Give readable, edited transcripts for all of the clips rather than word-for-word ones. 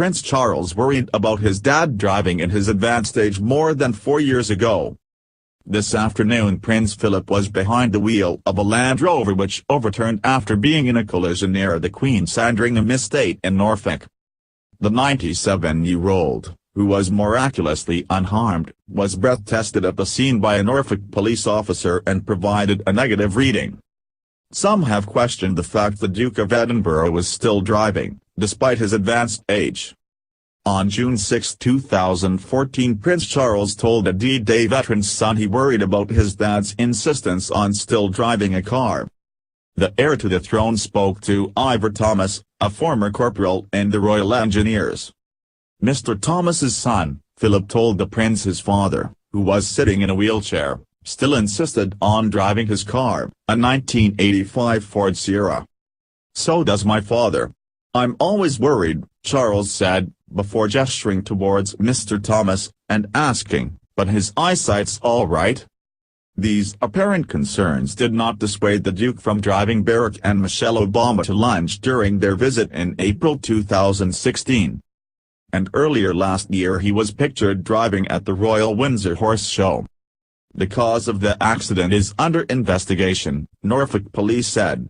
Prince Charles worried about his dad driving in his advanced age more than 4 years ago. This afternoon Prince Philip was behind the wheel of a Land Rover which overturned after being in a collision near the Queen's Sandringham Estate in Norfolk. The 97-year-old, who was miraculously unharmed, was breath tested at the scene by a Norfolk police officer and provided a negative reading. Some have questioned the fact the Duke of Edinburgh was still driving, despite his advanced age. On June 6, 2014, Prince Charles told a D-Day veteran's son he worried about his dad's insistence on still driving a car. The heir to the throne spoke to Ivor Thomas, a former corporal in the Royal Engineers. Mr. Thomas's son, Philip, told the prince his father, who was sitting in a wheelchair, still insisted on driving his car, a 1985 Ford Sierra. "So does my father. I'm always worried," Charles said, before gesturing towards Mr. Thomas, and asking, "But his eyesight's all right?" These apparent concerns did not dissuade the Duke from driving Barack and Michelle Obama to lunch during their visit in April 2016. And earlier last year he was pictured driving at the Royal Windsor Horse Show. The cause of the accident is under investigation, Norfolk police said.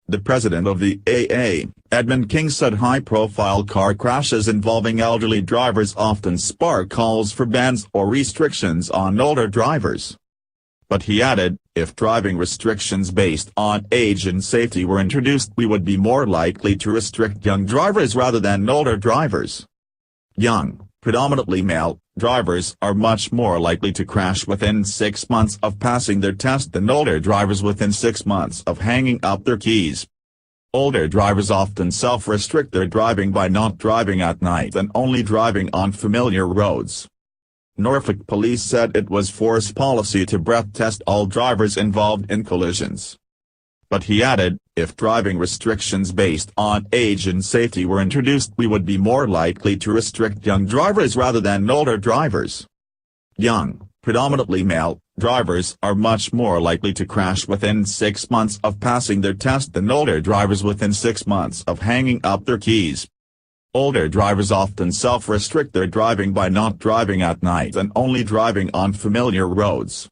The president of the AA, Edmund King, said high-profile car crashes involving elderly drivers often spark calls for bans or restrictions on older drivers. But he added, "If driving restrictions based on age and safety were introduced, we would be more likely to restrict young drivers rather than older drivers. Young, predominantly male, drivers are much more likely to crash within 6 months of passing their test than older drivers within 6 months of hanging up their keys. Older drivers often self-restrict their driving by not driving at night and only driving on familiar roads." Norfolk police said it was force policy to breath test all drivers involved in collisions. But he added, "If driving restrictions based on age and safety were introduced, we would be more likely to restrict young drivers rather than older drivers. Young, predominantly male, drivers are much more likely to crash within 6 months of passing their test than older drivers within 6 months of hanging up their keys. Older drivers often self-restrict their driving by not driving at night and only driving on familiar roads."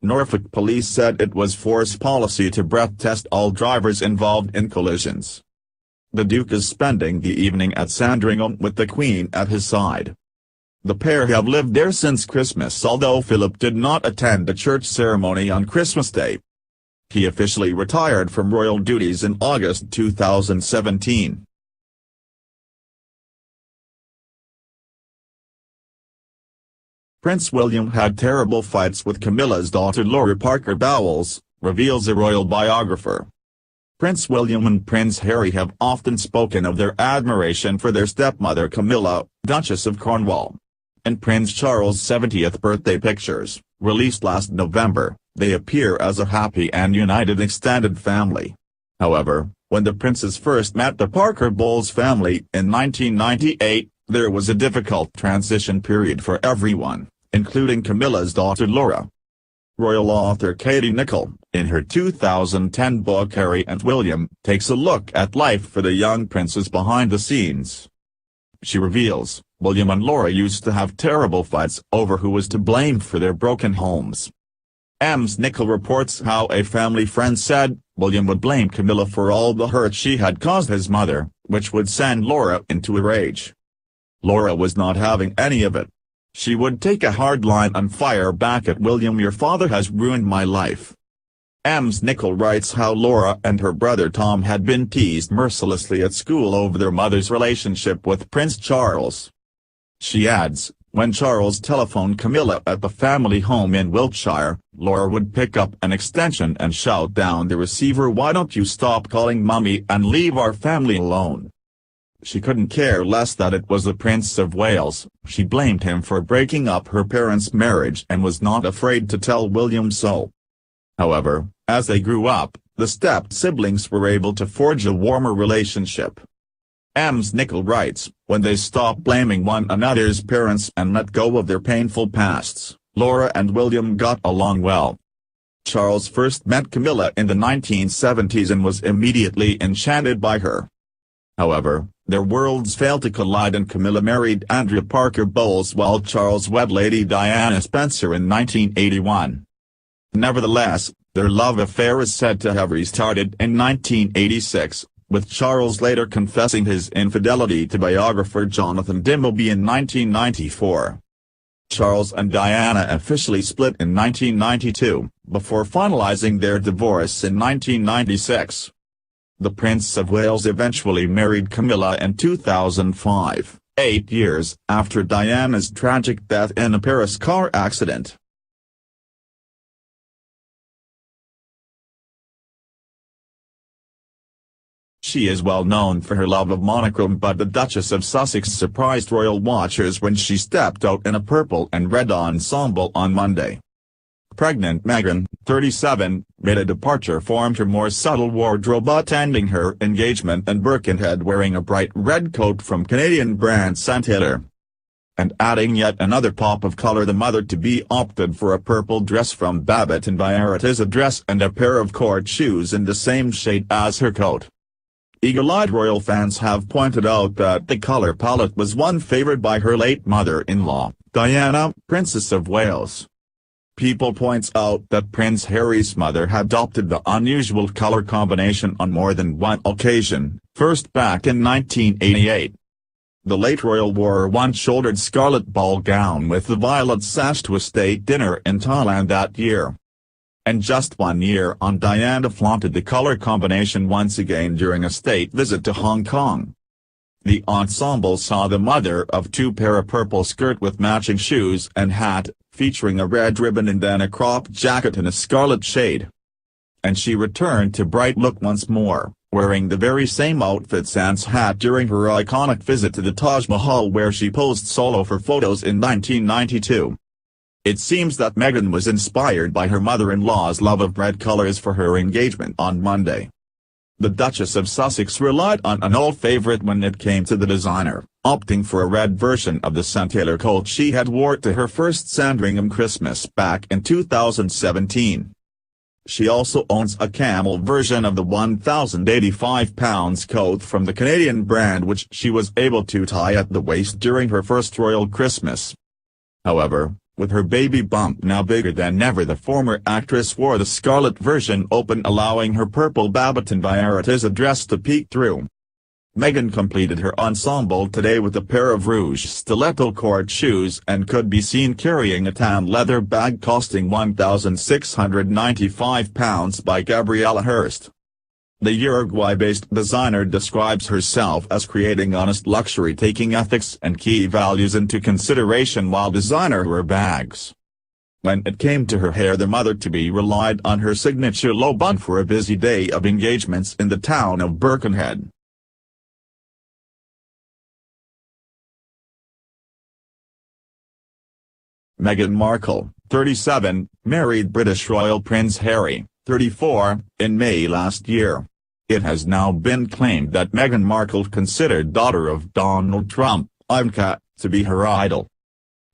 Norfolk police said it was force policy to breath test all drivers involved in collisions. The Duke is spending the evening at Sandringham with the Queen at his side. The pair have lived there since Christmas, although Philip did not attend a church ceremony on Christmas Day. He officially retired from royal duties in August 2017. Prince William had terrible fights with Camilla's daughter Laura Parker Bowles, reveals a royal biographer. Prince William and Prince Harry have often spoken of their admiration for their stepmother Camilla, Duchess of Cornwall. In Prince Charles' 70th birthday pictures, released last November, they appear as a happy and united extended family. However, when the princes first met the Parker Bowles family in 1998, there was a difficult transition period for everyone, including Camilla's daughter Laura. Royal author Katie Nicholl, in her 2010 book Harry and William, takes a look at life for the young princes behind the scenes. She reveals, William and Laura used to have terrible fights over who was to blame for their broken homes. Nicholl reports how a family friend said, William would blame Camilla for all the hurt she had caused his mother, which would send Laura into a rage. Laura was not having any of it. She would take a hard line and fire back at William, "Your father has ruined my life." Nicholl writes how Laura and her brother Tom had been teased mercilessly at school over their mother's relationship with Prince Charles. She adds, when Charles telephoned Camilla at the family home in Wiltshire, Laura would pick up an extension and shout down the receiver, "Why don't you stop calling Mummy and leave our family alone?" She couldn't care less that it was the Prince of Wales. She blamed him for breaking up her parents' marriage and was not afraid to tell William so. However, as they grew up, the step-siblings were able to forge a warmer relationship. Nicholl writes, when they stopped blaming one another's parents and let go of their painful pasts, Laura and William got along well. Charles first met Camilla in the 1970s and was immediately enchanted by her. However, their worlds failed to collide and Camilla married Andrew Parker Bowles while Charles wed Lady Diana Spencer in 1981. Nevertheless, their love affair is said to have restarted in 1986, with Charles later confessing his infidelity to biographer Jonathan Dimbleby in 1994. Charles and Diana officially split in 1992, before finalizing their divorce in 1996. The Prince of Wales eventually married Camilla in 2005, 8 years after Diana's tragic death in a Paris car accident. She is well known for her love of monochrome, but the Duchess of Sussex surprised royal watchers when she stepped out in a purple and red ensemble on Monday. Pregnant Meghan, 37, made a departure from her more subtle wardrobe, attending her engagement in Birkenhead wearing a bright red coat from Canadian brand Sandringham. And adding yet another pop of colour, the mother-to-be opted for a purple dress from Babbitt & Vierata's dress and a pair of court shoes in the same shade as her coat. Eagle-eyed royal fans have pointed out that the colour palette was one favoured by her late mother-in-law, Diana, Princess of Wales. People points out that Prince Harry's mother had adopted the unusual colour combination on more than one occasion, first back in 1988. The late royal wore a one-shouldered scarlet ball gown with the violet sash to a state dinner in Thailand that year. And just 1 year on, Diana flaunted the colour combination once again during a state visit to Hong Kong. The ensemble saw the mother of two pair a purple skirt with matching shoes and hat, featuring a red ribbon, and then a crop jacket in a scarlet shade. And she returned to bright look once more, wearing the very same outfit sans hat during her iconic visit to the Taj Mahal, where she posed solo for photos in 1992. It seems that Meghan was inspired by her mother-in-law's love of red colours for her engagement on Monday. The Duchess of Sussex relied on an old favourite when it came to the designer, opting for a red version of the Sandringham coat she had worn to her first Sandringham Christmas back in 2017. She also owns a camel version of the £1,085 coat from the Canadian brand, which she was able to tie at the waist during her first royal Christmas. However, with her baby bump now bigger than ever, the former actress wore the scarlet version open, allowing her purple Babbitt & Vierata's dress to peek through. Meghan completed her ensemble today with a pair of rouge stiletto court shoes and could be seen carrying a tan leather bag costing £1,695 by Gabriella Hearst. The Uruguay-based designer describes herself as creating honest luxury, taking ethics and key values into consideration while designing her bags. When it came to her hair, the mother-to-be relied on her signature low bun for a busy day of engagements in the town of Birkenhead. Meghan Markle, 37, married British royal Prince Harry, 34, in May last year. It has now been claimed that Meghan Markle considered daughter of Donald Trump, Ivanka, to be her idol.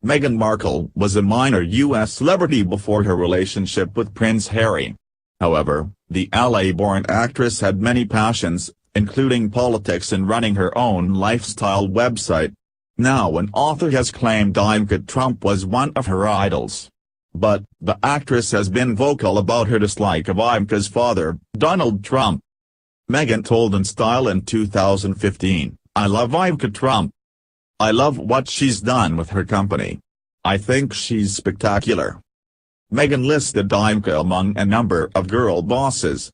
Meghan Markle was a minor U.S. celebrity before her relationship with Prince Harry. However, the LA-born actress had many passions, including politics and running her own lifestyle website. Now an author has claimed Ivanka Trump was one of her idols. But, the actress has been vocal about her dislike of Ivanka's father, Donald Trump. Meghan told InStyle in 2015, "I love Ivanka Trump. I love what she's done with her company. I think she's spectacular." Meghan listed Ivanka among a number of girl bosses.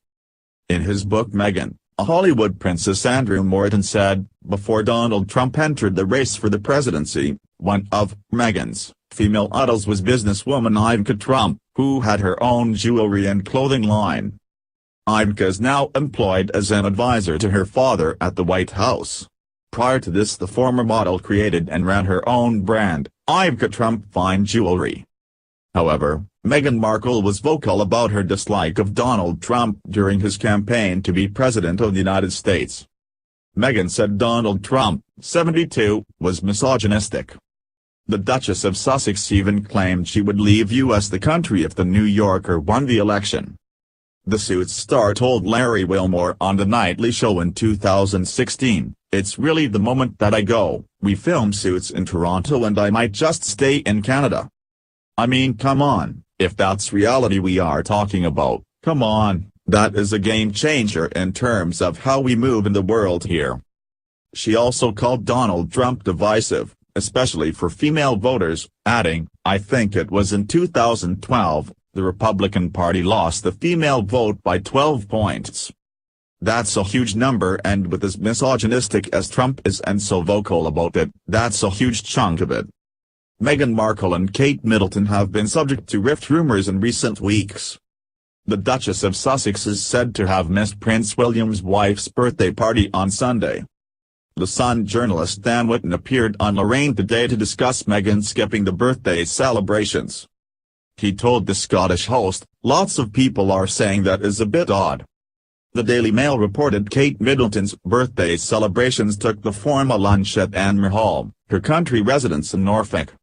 In his book Meghan, a Hollywood princess, Andrew Morton said, before Donald Trump entered the race for the presidency, one of Meghan's female idols was businesswoman Ivanka Trump, who had her own jewelry and clothing line. Ivanka is now employed as an advisor to her father at the White House. Prior to this, the former model created and ran her own brand, Ivanka Trump Fine Jewelry. However, Meghan Markle was vocal about her dislike of Donald Trump during his campaign to be President of the United States. Meghan said Donald Trump, 72, was misogynistic. The Duchess of Sussex even claimed she would leave the country if the New Yorker won the election. The Suits star told Larry Wilmore on The Nightly Show in 2016, It's really the moment that I go, we film Suits in Toronto and I might just stay in Canada. I mean, come on, if that's reality we are talking about, come on, that is a game changer in terms of how we move in the world here. She also called Donald Trump divisive, especially for female voters, adding, I think it was in 2012, the Republican Party lost the female vote by 12 points. That's a huge number, and with as misogynistic as Trump is and so vocal about it, that's a huge chunk of it. Meghan Markle and Kate Middleton have been subject to rift rumors in recent weeks. The Duchess of Sussex is said to have missed Prince William's wife's birthday party on Sunday. The Sun journalist Dan Whitten appeared on Lorraine Today to discuss Meghan skipping the birthday celebrations. He told the Scottish host, "Lots of people are saying that is a bit odd." The Daily Mail reported Kate Middleton's birthday celebrations took the form of lunch at Anmer Hall, her country residence in Norfolk.